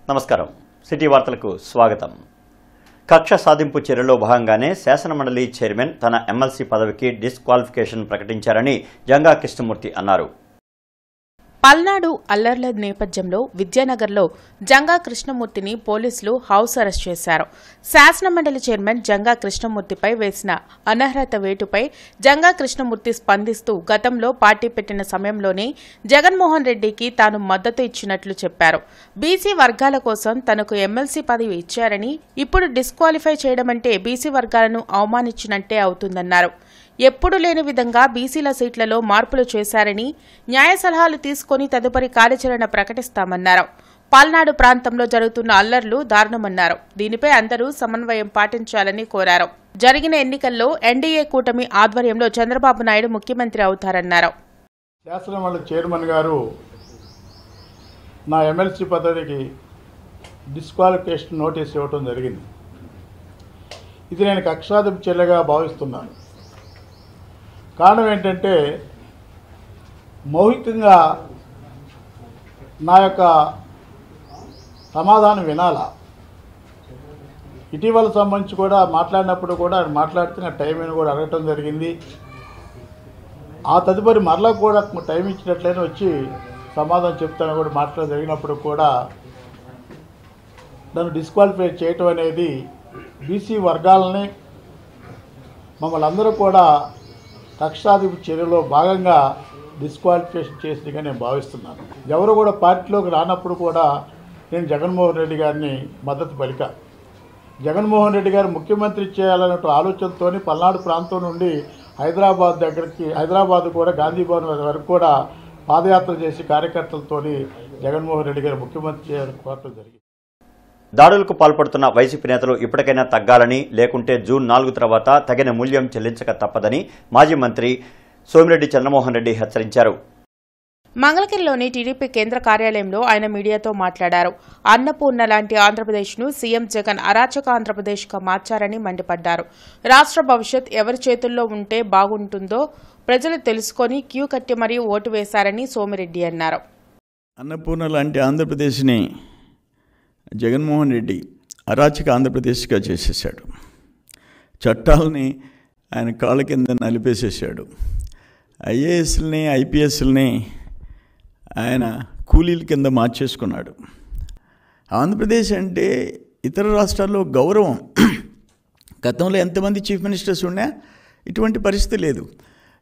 నమస్కారం సిటీ వార్తలకు స్వాగతం. కక్ష సాధింపు చర్యలో భాగంగానే శాసనమండలి చైర్మన్ తన ఎమ్మెల్సీ పదవికి డిస్క్వాలిఫికేషన్ ప్రకటించారని జంగా కృష్ణమూర్తి అన్నారు. పల్నాడు అల్లర్ల నేపథ్యంలో విద్యానగర్లో జంగా కృష్ణమూర్తిని పోలీసులు హౌస్ అరెస్ట్ చేశారు. శాసనమండలి చైర్మన్ జంగా కృష్ణమూర్తిపై వేసిన అనర్హత వేటుపై జంగా కృష్ణమూర్తి స్పందిస్తూ గతంలో పార్టీ పెట్టిన సమయంలోనే జగన్మోహన్ రెడ్డికి తాను మద్దతు ఇచ్చినట్లు చెప్పారు. బీసీ వర్గాల కోసం తనకు ఎమ్మెల్సీ పదవి ఇచ్చారని ఇప్పుడు డిస్క్వాలిఫై చేయడమంటే బీసీ వర్గాలను అవమానించినట్టే అవుతుందన్నారు. ఎప్పుడు లేని విధంగా బీసీల సీట్లలో మార్పులు చేశారని, న్యాయ సలహాలు తీసుకుని తదుపరి కార్యాచరణ ప్రకటిస్తామన్నారు. పల్నాడు ప్రాంతంలో జరుగుతున్న అల్లర్లు దారుణమన్నారు. దీనిపై అందరూ సమన్వయం పాటించాలని కోరారు. జరిగిన ఎన్నికల్లో ఎన్డీఏ కూటమి ఆధ్వర్యంలో చంద్రబాబు నాయుడు ముఖ్యమంత్రి అవుతారన్నారు. శాసనమండలి చైర్మన్ గారు నా ఎమ్మెల్సీ పదవికి డిస్క్వాలిఫికేషన్ నోటీస్ ఇవ్వడం జరిగింది. ఇది నేను కక్షాధిప చర్యగా భావిస్తున్నాను. కారణం ఏంటంటే మౌఖికంగా నా యొక్క సమాధానం వినాలా. ఇటీవల సంబంధించి కూడా మాట్లాడినప్పుడు కూడా మాట్లాడుతున్న టైంని కూడా అడగటం జరిగింది. ఆ తదుపరి మరలా కూడా టైం ఇచ్చినట్లయినా వచ్చి సమాధానం చెప్తాను కూడా మాట్లాడ జరిగినప్పుడు కూడా నన్ను డిస్క్వాలిఫై చేయటం అనేది బీసీ వర్గాలని మమ్మల్ని అందరూ కూడా కక్షాధిప చర్యలో భాగంగా డిస్క్వాలిఫికేషన్ చేసిందిగా నేను భావిస్తున్నాను. ఎవరు కూడా పార్టీలోకి రానప్పుడు కూడా నేను జగన్మోహన్ రెడ్డి గారిని మద్దతు పలికా. జగన్మోహన్ రెడ్డి గారు ముఖ్యమంత్రి చేయాలనే ఆలోచనతో పల్నాడు ప్రాంతం నుండి హైదరాబాద్ కూడా గాంధీ భవన్ వరకు కూడా పాదయాత్ర చేసి కార్యకర్తలతో జగన్మోహన్ రెడ్డి గారు ముఖ్యమంత్రి చేయాలని కోరటం జరిగింది. దాడులకు పాల్పడుతున్న వైసీపీ నేతలు ఇప్పటికైనా తగ్గాలని, లేకుంటే జూన్ 4 తర్వాత తగిన మూల్యం చెల్లించక తప్పదని మాజీ మంత్రి సోమిరెడ్డి చంద్రమోహన్ రెడ్డి హెచ్చరించారు. మంగళగిరిలోని టీడీపీ కేంద్ర కార్యాలయంలో ఆయన మీడియాతో మాట్లాడారు. అన్నపూర్ణ లాంటి ఆంధ్రప్రదేశ్ను సీఎం జగన్ అరాచక ఆంధ్రప్రదేశ్గా మార్చారని మండిపడ్డారు. రాష్ట్ర భవిష్యత్ ఎవరి చేతుల్లో ఉంటే బాగుంటుందో ప్రజలు తెలుసుకొని క్యూ కట్టి మరీ ఓటు వేశారని సోమిరెడ్డి అన్నారు. అన్నపూర్ణ లాంటి ఆంధ్రప్రదేశ్ని జగన్మోహన్ రెడ్డి అరాచక ఆంధ్రప్రదేశ్గా చేసేసాడు. చట్టాలని ఆయన కాళ్ళ కింద నలిపేసేసాడు. ఐఏఎస్లని ఐపీఎస్లని ఆయన కూలీల కింద మార్చేసుకున్నాడు. ఆంధ్రప్రదేశ్ అంటే ఇతర రాష్ట్రాల్లో గౌరవం. గతంలో ఎంతమంది చీఫ్ మినిస్టర్స్ ఉన్నా ఇటువంటి పరిస్థితి లేదు.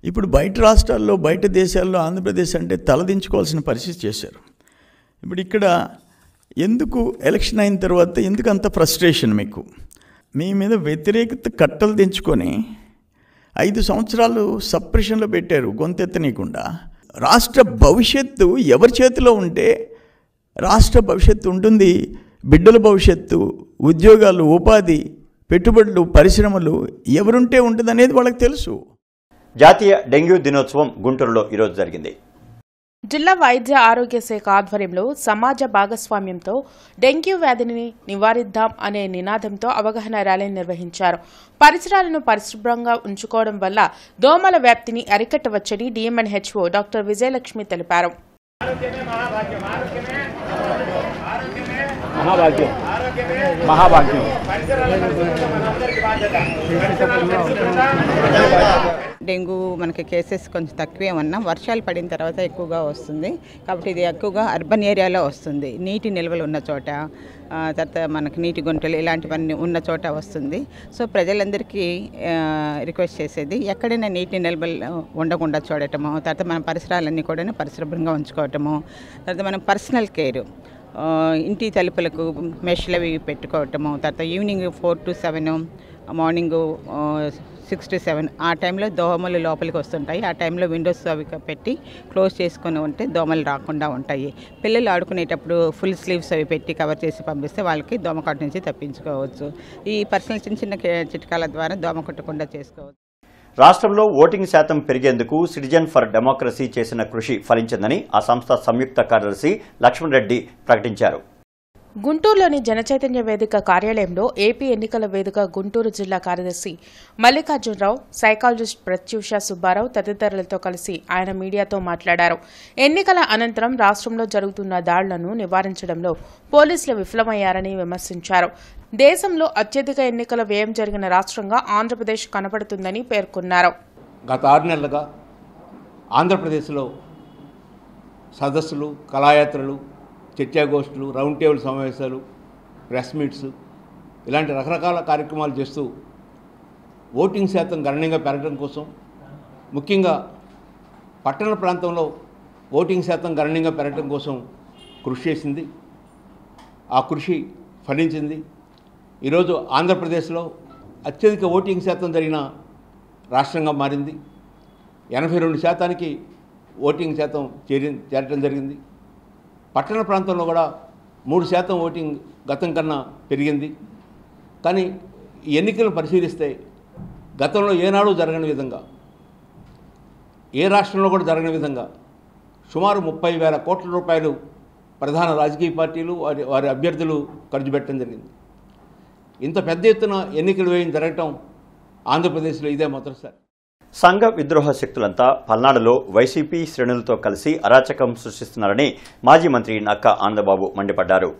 ఇప్పుడు బయట రాష్ట్రాల్లో బయట దేశాల్లో ఆంధ్రప్రదేశ్ అంటే తలదించుకోవాల్సిన పరిస్థితి చేశారు. ఇప్పుడు ఇక్కడ ఎందుకు ఎలక్షన్ అయిన తర్వాత ఎందుకు అంత ఫ్రస్ట్రేషన్? మీకు మీ మీద వ్యతిరేకత కట్టలు తెంచుకొని 5 సంవత్సరాలు సప్రెషన్లో పెట్టారు గొంతెత్తనీయకుండా. రాష్ట్ర భవిష్యత్తు ఎవరి చేతిలో ఉంటే రాష్ట్ర భవిష్యత్తు ఉంటుంది. బిడ్డల భవిష్యత్తు, ఉద్యోగాలు, ఉపాధి, పెట్టుబడులు, పరిశ్రమలు ఎవరుంటే ఉంటుంది అనేది వాళ్ళకి తెలుసు. జాతీయ డెంగ్యూ దినోత్సవం గుంటూరులో ఈరోజు జరిగింది. జిల్లా వైద్య ఆరోగ్య శాఖ ఆధ్వర్యంలో సమాజ భాగస్వామ్యంతో డెంగ్యూ వ్యాధిని నివారిద్దాం అనే నినాదంతో అవగాహన ర్యాలీని నిర్వహించారు. పరిసరాలను పరిశుభ్రంగా ఉంచుకోవడం వల్ల దోమల వ్యాప్తిని అరికట్టవచ్చని డిఎంఎన్హెచ్ఓ డాక్టర్ విజయలక్ష్మి తెలిపారు. డెంగ్యూ మనకి కేసెస్ కొంచెం తక్కువే ఉన్నా వర్షాలు పడిన తర్వాత ఎక్కువగా వస్తుంది. కాబట్టి ఇది ఎక్కువగా అర్బన్ ఏరియాలో వస్తుంది. నీటి నిల్వలు ఉన్న చోట, తర్వాత మనకి నీటి గుంటలు ఇలాంటివన్నీ ఉన్న చోట వస్తుంది. సో ప్రజలందరికీ రిక్వెస్ట్ చేసేది ఎక్కడైనా నీటి నిల్వలు ఉండకుండా చూడటము, తర్వాత మన పరిసరాలన్నీ కూడా పరిశుభ్రంగా ఉంచుకోవటము, తర్వాత మనం పర్సనల్ కేర్, ఇంటి తలుపులకు మెష్లు అవి పెట్టుకోవటము, తర్వాత ఈవినింగ్ 4 to 7, మార్నింగ్ 6 to 7 ఆ టైంలో దోమలు లోపలికి వస్తుంటాయి. ఆ టైంలో విండోస్ అవి పెట్టి క్లోజ్ చేసుకొని ఉంటే దోమలు రాకుండా ఉంటాయి. పిల్లలు ఆడుకునేటప్పుడు ఫుల్ స్లీవ్స్ అవి పెట్టి కవర్ చేసి పంపిస్తే వాళ్ళకి దోమకాటు నుంచి తప్పించుకోవచ్చు. ఈ పర్సనల్ చిన్న చిన్న చిట్కాల ద్వారా దోమ కొట్టకుండా చేసుకోవచ్చు. రాష్ట్రంలో ఓటింగ్ శాతం పెరిగేందుకు సిటిజన్ ఫర్ డెమోక్రసీ చేసిన కృషి ఫలించిందని ఆ సంస్థ సంయుక్త కార్యదర్శి లక్ష్మణ్ రెడ్డి ప్రకటించారు. గుంటూరులోని జనచైతన్య వేదిక కార్యాలయంలో ఏపీ ఎన్నికల వేదిక గుంటూరు జిల్లా కార్యదర్శి మల్లికార్జునరావు, సైకాలజిస్ట్ ప్రత్యూష సుబ్బారావు తదితరులతో కలిసి ఆయన మీడియాతో మాట్లాడారు. ఎన్నికల అనంతరం రాష్ట్రంలో జరుగుతున్న దాడులను నివారించడంలో పోలీసులు విఫలమయ్యారని విమర్శించారు. దేశంలో అత్యధిక ఎన్నికల వ్యయం జరిగిన రాష్ట్రంగా ఆంధ్రప్రదేశ్ కనపడుతుందని పేర్కొన్నారు. గత 6 నెలలుగా ఆంధ్రప్రదేశ్లో సదస్సులు, కళాయాత్రలు, చర్చాగోష్ఠులు, రౌండ్ టేబుల్ సమావేశాలు, ప్రెస్ మీట్స్ ఇలాంటి రకరకాల కార్యక్రమాలు చేస్తూ ఓటింగ్ శాతం గణనీయంగా పెరగడం కోసం, ముఖ్యంగా పట్టణ ప్రాంతంలో ఓటింగ్ శాతం గణనీయంగా పెరగడం కోసం కృషి చేసింది. ఆ కృషి ఫలించింది. ఈరోజు ఆంధ్రప్రదేశ్లో అత్యధిక ఓటింగ్ శాతం జరిగిన రాష్ట్రంగా మారింది. 82% ఓటింగ్ శాతం చేరడం జరిగింది. పట్టణ ప్రాంతంలో కూడా 3% ఓటింగ్ గతం కన్నా పెరిగింది. కానీ ఈ ఎన్నికలను పరిశీలిస్తే గతంలో ఏనాడు జరగని విధంగా, ఏ రాష్ట్రంలో కూడా జరగని విధంగా సుమారు 30,000 కోట్ల రూపాయలు ప్రధాన రాజకీయ పార్టీలు వారి అభ్యర్థులు ఖర్చు పెట్టడం జరిగింది. ఇంత పెద్ద ఎత్తున ఎన్నికలు వ్యయం జరగటం ఆంధ్రప్రదేశ్లో ఇదే మొదటిసారి. సంఘ విద్రోహ శక్తులంతా పల్నాడులో వైసీపీ శ్రేణులతో కలిసి అరాచకం సృష్టిస్తున్నారని మాజీ మంత్రి నక్కా ఆనందబాబు మండిపడ్డారు.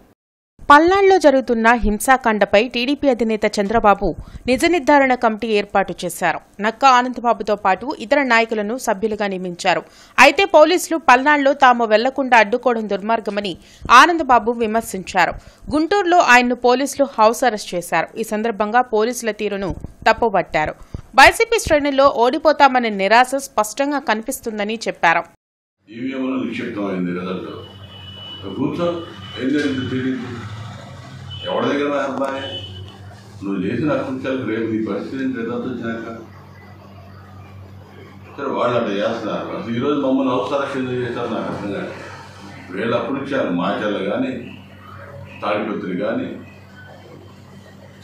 పల్నాడులో జరుగుతున్న హింసాకాండపై టీడీపీ అధినేత చంద్రబాబు నిజ నిర్ధారణ కమిటీ ఏర్పాటు చేశారు. నక్కా ఆనందబాబుతో పాటు ఇతర నాయకులను సభ్యులుగా నియమించారు. అయితే పోలీసులు పల్నాడులో తాము వెళ్లకుండా అడ్డుకోవడం దుర్మార్గమని ఆనందబాబు విమర్శించారు. గుంటూరులో ఆయన్ను పోలీసులు హౌస్ అరెస్ట్ చేశారు. ఈ సందర్భంగా పోలీసుల తీరును తప్పుపట్టారు. వైసీపీ శ్రేణుల్లో ఓడిపోతామనే నిరాశ స్పష్టంగా కనిపిస్తుందని చెప్పారు. ఎవరి దగ్గర అబ్బాయి నువ్వు చేసిన అకృత్యాలకు రేపు నీ పరిస్థితి రిజల్ట్ వచ్చినాక సరే వాళ్ళు అట్లా చేస్తున్నారు. అసలు ఈరోజు మమ్మల్ని అవసరం చేశారు నాకు అర్థం కాదు. వీళ్ళ అకృత్యాలు మాచర్లు కానీ, తాడిపత్రి కానీ,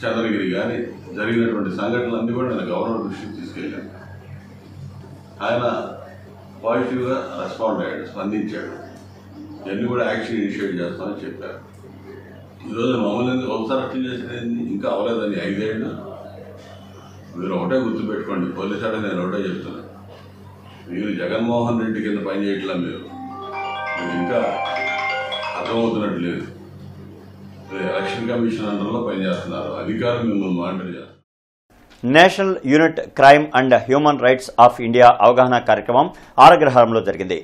చంద్రగిరి కానీ జరిగినటువంటి సంఘటనలన్నీ కూడా నేను గవర్నర్ దృష్టికి తీసుకెళ్ళాను. ఆయన పాజిటివ్గా రెస్పాండ్ అయ్యాడు, స్పందించాడు. ఇవన్నీ కూడా యాక్షన్ ఇనిషియేట్ చేస్తామని చెప్పారు. ఈరోజు మమ్మల్ని అవసరం చేసినది ఇంకా అవ్వలేదని 5 ఏళ్ళు. మీరు ఒకటే గుర్తుపెట్టుకోండి, పోలీసు అంటే నేను ఒకటే చెప్తున్నాను, మీరు జగన్మోహన్ రెడ్డి కింద పనిచేయట్లా. మీరు ఇంకా అర్థమవుతున్నట్టు లేదు. ఎలక్షన్ కమిషన్ అండర్లో పనిచేస్తున్నారు. అధికారులు మిమ్మల్ని మానిటర్ చేస్తారు. National unit crime and human rights of India అవగాహన కార్యక్రమం ఆరగ్రహారంలో జరిగింది.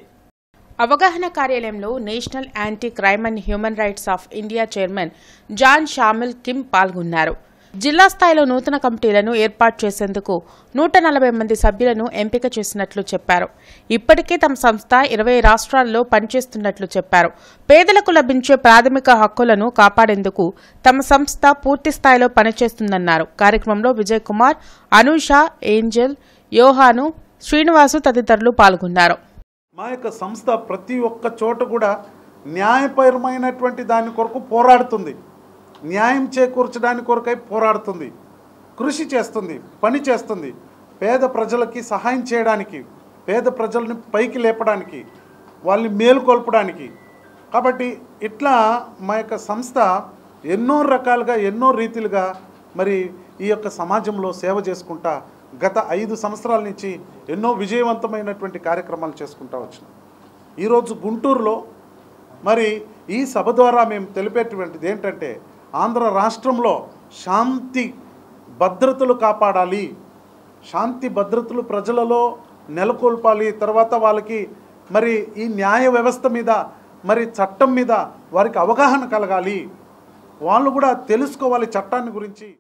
అవగాహన కార్యాలయంలో national anti crime and human rights of India chairman John Shamil Kim పాల్గొన్నారు. జిల్లా స్థాయిలో నూతన కమిటీలను ఏర్పాటు చేసేందుకు 140 మంది సభ్యులను ఎంపిక చేసినట్లు చెప్పారు. ఇప్పటికే తమ సంస్థ 20 రాష్ట్రాల్లో పనిచేస్తున్నట్లు చెప్పారు. పేదలకు లభించే ప్రాథమిక హక్కులను కాపాడేందుకు తమ సంస్థ పూర్తి స్థాయిలో పనిచేస్తుందన్నారు. కార్యక్రమంలో విజయ్ కుమార్, అనూష, ఏంజల్, యోహాను, శ్రీనివాసు తదితరులు పాల్గొన్నారు. మా యొక్క సంస్థ ప్రతి ఒక్క చోట కూడా న్యాయపరమైనటువంటి దాని కొరకు పోరాడుతుంది. న్యాయం చేకూర్చడానికి కొరకై పోరాడుతుంది, కృషి చేస్తుంది, పని చేస్తుంది. పేద ప్రజలకి సహాయం చేయడానికి, పేద ప్రజల్ని పైకి లేపడానికి, వాళ్ళని మేలుకొల్పడానికి. కాబట్టి ఇట్లా మా యొక్క సంస్థ ఎన్నో రకాలుగా, ఎన్నో రీతిలుగా మరి ఈ యొక్క సమాజంలో సేవ చేసుకుంటా గత 5 సంవత్సరాల నుంచి ఎన్నో విజయవంతమైనటువంటి కార్యక్రమాలు చేసుకుంటూ వచ్చినాం. ఈరోజు గుంటూరులో మరి ఈ సభ ద్వారా మేము తెలిపేటువంటిది ఏంటంటే, ఆంధ్ర రాష్ట్రంలో శాంతి భద్రతలు కాపాడాలి, శాంతి భద్రతలు ప్రజలలో నెలకొల్పాలి. తర్వాత వాళ్ళకి మరి ఈ న్యాయ వ్యవస్థ మీద, మరి చట్టం మీద వారికి అవగాహన కలగాలి, వాళ్ళు కూడా తెలుసుకోవాలి చట్టాన్ని గురించి.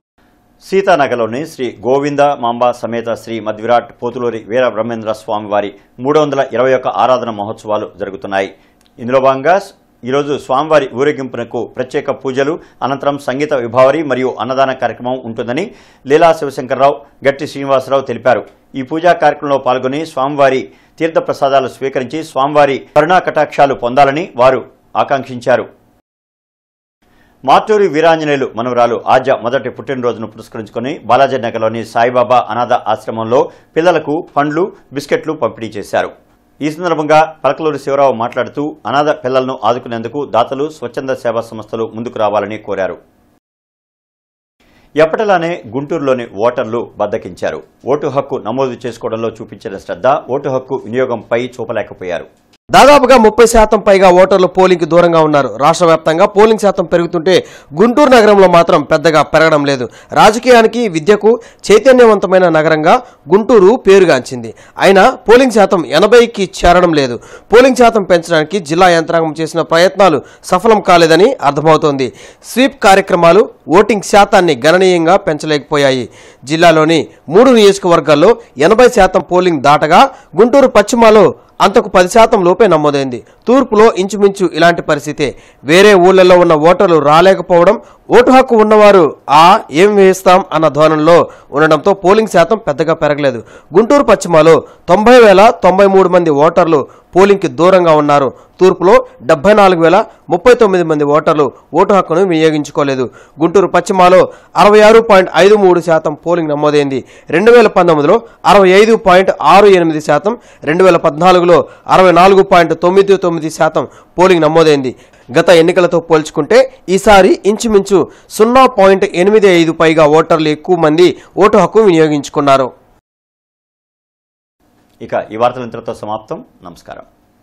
సీతానగర్లోని శ్రీ గోవింద మాంబ సమేత శ్రీ మధ్విరాట్ పోతులూరి వీర బ్రహ్మేంద్ర స్వామి వారి 321 ఆరాధన మహోత్సవాలు జరుగుతున్నాయి. ఇందులో భాగంగా ఈరోజు స్వామివారి ఊరేగింపునకు ప్రత్యేక పూజలు, అనంతరం సంగీత విభావరి మరియు అన్నదాన కార్యక్రమం ఉంటుందని లీలా శివశంకర్రావు, గట్టి శ్రీనివాసరావు తెలిపారు. ఈ పూజా కార్యక్రమంలో పాల్గొని స్వామివారి తీర్థప్రసాదాలు స్వీకరించి స్వామివారి కరుణా కటాక్షాలు పొందాలని వారు ఆకాంక్షించారు. మాటూరి వీరాంజనేయులు మనవరాలు ఆద్య మొదటి పుట్టినరోజును పురస్కరించుకుని బాలాజీ నగర్లోని సాయిబాబా అనాథ ఆశ్రమంలో పిల్లలకు పండ్లు, బిస్కెట్లు పంపిణీ చేశారు. ఈ సందర్భంగా పలకలూరి శివరావు మాట్లాడుతూ అనాథ పిల్లలను ఆదుకునేందుకు దాతలు స్వచ్ఛంద సేవా సంస్థలు ముందుకు రావాలని కోరారు. ఎప్పటిలానే గుంటూరులోని ఓటర్లు బద్దకించారు. ఓటు హక్కు నమోదు చేసుకోవడంలో చూపించిన శ్రద్ధ ఓటు హక్కు వినియోగంపై చూపలేకపోయారు. దాదాపుగా 30% పైగా ఓటర్లు పోలింగ్కి దూరంగా ఉన్నారు. రాష్ట్ర వ్యాప్తంగా పోలింగ్ శాతం పెరుగుతుంటే గుంటూరు నగరంలో మాత్రం పెద్దగా పెరగడం లేదు. రాజకీయానికి, విద్యకు చైతన్యవంతమైన నగరంగా గుంటూరు పేరుగాంచింది. అయినా పోలింగ్ శాతం 80కి చేరడం లేదు. పోలింగ్ శాతం పెంచడానికి జిల్లా యంత్రాంగం చేసిన ప్రయత్నాలు సఫలం కాలేదని అర్థమవుతోంది. స్వీప్ కార్యక్రమాలు ఓటింగ్ శాతాన్ని గణనీయంగా పెంచలేకపోయాయి. జిల్లాలోని 3 నియోజకవర్గాల్లో 80% పోలింగ్ దాటగా గుంటూరు పశ్చిమలో అంతకు 10% లోపే నమోదైంది. తూర్పులో ఇంచుమించు ఇలాంటి పరిస్థితే. వేరే ఊళ్ళల్లో ఉన్న ఓటర్లు రాలేకపోవడం, ఓటు హక్కు ఉన్నవారు ఏం వేస్తాం అన్న ధోరణిలో ఉండడంతో పోలింగ్ శాతం పెద్దగా పెరగలేదు. గుంటూరు పశ్చిమలో 90,093 మంది ఓటర్లు పోలింగ్కి దూరంగా ఉన్నారు. తూర్పులో 74,039 మంది ఓటర్లు ఓటు హక్కును వినియోగించుకోలేదు. గుంటూరు పశ్చిమలో 66.53% పోలింగ్ నమోదైంది. 2019లో 65.68%, 2014లో 64.99% పోలింగ్ నమోదైంది. గత ఎన్నికలతో పోల్చుకుంటే ఈసారి ఇంచుమించు 0.85 పైగా ఓటర్లు ఎక్కువ మంది ఓటు హక్కు వినియోగించుకున్నారు. ఇక ఈ వార్తలు ఇంతటితో సమాప్తం. నమస్కారం.